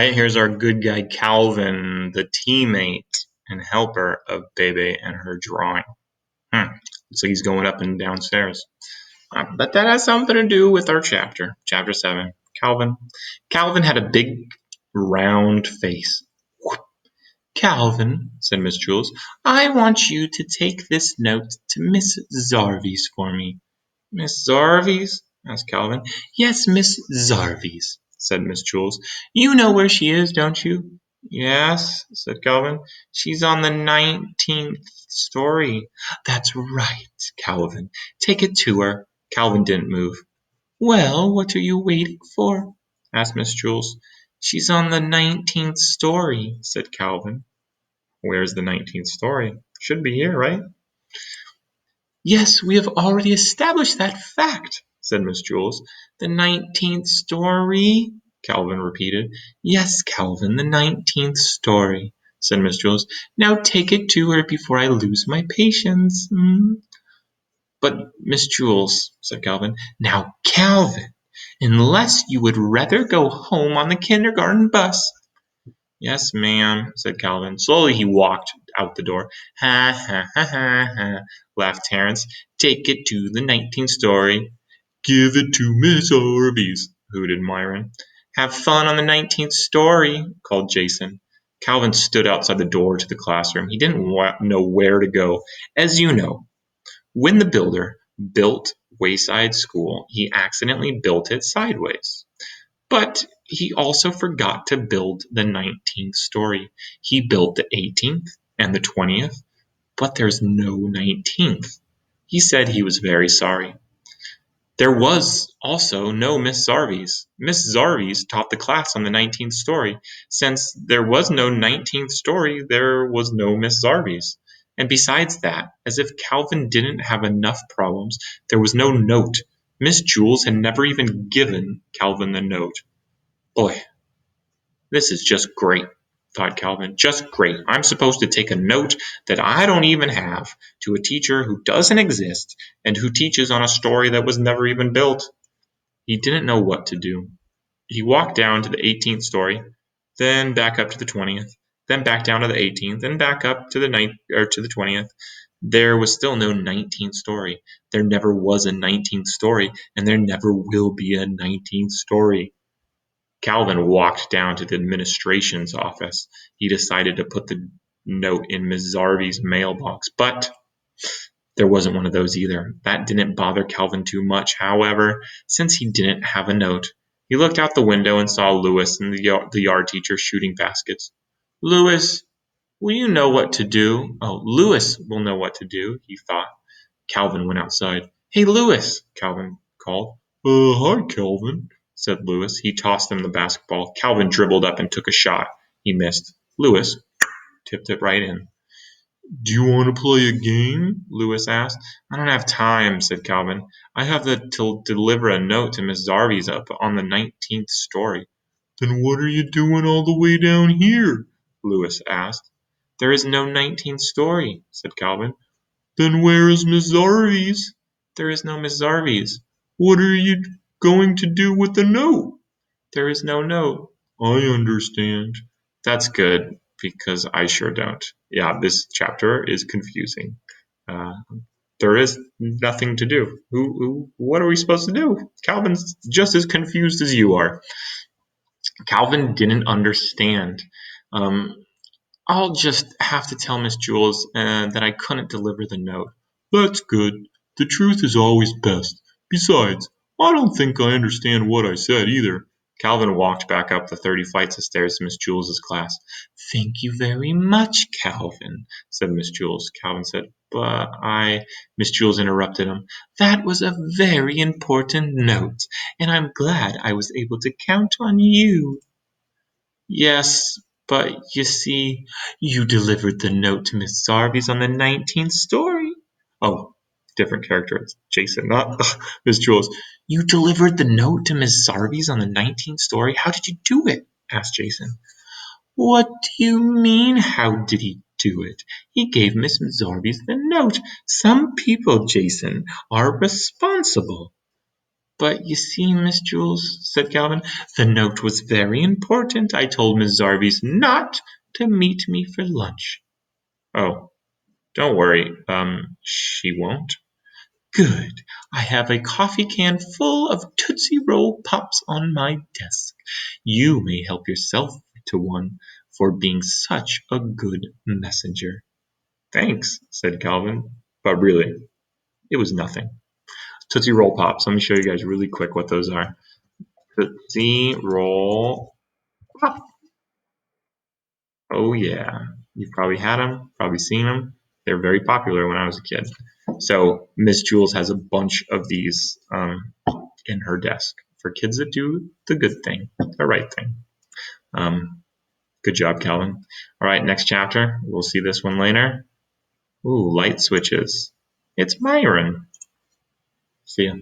Right, here's our good guy Calvin, the teammate and helper of Bebe and her drawing. Looks like he's going up and downstairs. But that has something to do with our chapter, chapter 7. Calvin. Calvin had a big, round face. Calvin, said Miss Jules, I want you to take this note to Miss Zarvies for me. Miss Zarvies? Asked Calvin. Yes, Miss Zarvies, said Miss Jules. You know where she is, don't you? Yes, said Calvin. She's on the 19th story. That's right, Calvin. Take it to her. Calvin didn't move. Well, what are you waiting for? Asked Miss Jules. She's on the 19th story, said Calvin. Where's the 19th story? Should be here, right? Yes, we have already established that fact, said Miss Jules. The 19th story? Calvin repeated. Yes, Calvin, the 19th story, said Miss Jules. Now take it to her before I lose my patience. But, Miss Jules, said Calvin. Now, Calvin, unless you would rather go home on the kindergarten bus. Yes, ma'am, said Calvin. Slowly he walked out the door. Ha, ha, ha, ha, ha, laughed Terence. Take it to the 19th story. Give it to Miss Orbeez, hooted Myron. Have fun on the 19th story, called Jason. Calvin stood outside the door to the classroom. He didn't know where to go. As you know, when the builder built Wayside School, he accidentally built it sideways. But he also forgot to build the 19th story. He built the 18th and the 20th, but there's no 19th. He said he was very sorry. There was also no Miss Zarvies. Miss Zarvies taught the class on the 19th story. Since there was no 19th story, there was no Miss Zarvies. And besides that, as if Calvin didn't have enough problems, there was no note. Miss Jules had never even given Calvin the note. Boy, this is just great, thought Calvin. Just great. I'm supposed to take a note that I don't even have to a teacher who doesn't exist and who teaches on a story that was never even built. He didn't know what to do. He walked down to the 18th story, then back up to the 20th, then back down to the 18th, then back up to the 20th. There was still no 19th story. There never was a 19th story, and there never will be a 19th story. Calvin walked down to the administration's office. He decided to put the note in Miss Zarvi's mailbox, but there wasn't one of those either. That didn't bother Calvin too much, however, since he didn't have a note. He looked out the window and saw Lewis and the yard teacher shooting baskets. Lewis, will you know what to do? Oh, Lewis will know what to do, he thought. Calvin went outside. Hey, Lewis, Calvin called. Hi, Calvin, said Lewis. He tossed him the basketball. Calvin dribbled up and took a shot. He missed. Lewis tipped it right in. Do you want to play a game? Lewis asked. I don't have time, said Calvin. I have to deliver a note to Miss Zarvies up on the 19th story. Then what are you doing all the way down here? Lewis asked. There is no 19th story, said Calvin. Then where is Miss Zarvies? There is no Miss Zarvies. What are you going to do with the note? There is no note. I understand. That's good, because I sure don't. Yeah, this chapter is confusing. Uh, there is nothing to do. What are we supposed to do? Calvin's just as confused as you are. Calvin didn't understand. Um, I'll just have to tell Miss Jules that I couldn't deliver the note. That's good. The truth is always best. Besides, I don't think I understand what I said either. Calvin walked back up the 30 flights of stairs to Miss Jules's class. Thank you very much, Calvin, said Miss Jules. Calvin said, but Miss Jules interrupted him. That was a very important note, and I'm glad I was able to count on you. Yes, but you see, you delivered the note to Miss Zarvies on the 19th story. Oh, different character. It's Jason, not Miss Jules. You delivered the note to Miss Zarvies on the 19th story? How did you do it? Asked Jason. What do you mean, how did he do it? He gave Miss Zarvies the note. Some people, Jason, are responsible. But you see, Miss Jules, said Calvin, the note was very important. I told Miss Zarvis not to meet me for lunch. Oh, don't worry. She won't. Good. I have a coffee can full of Tootsie Roll Pops on my desk. You may help yourself to one for being such a good messenger. Thanks, said Calvin. But really, it was nothing. Tootsie Roll Pops. Let me show you guys really quick what those are. Tootsie Roll Pop. Oh, yeah. You've probably had them, probably seen them. They're very popular when I was a kid. So Miss Jules has a bunch of these in her desk for kids that do the good thing, the right thing. Good job, Calvin. All right, next chapter. We'll see this one later. Ooh, light switches. It's Myron. See ya.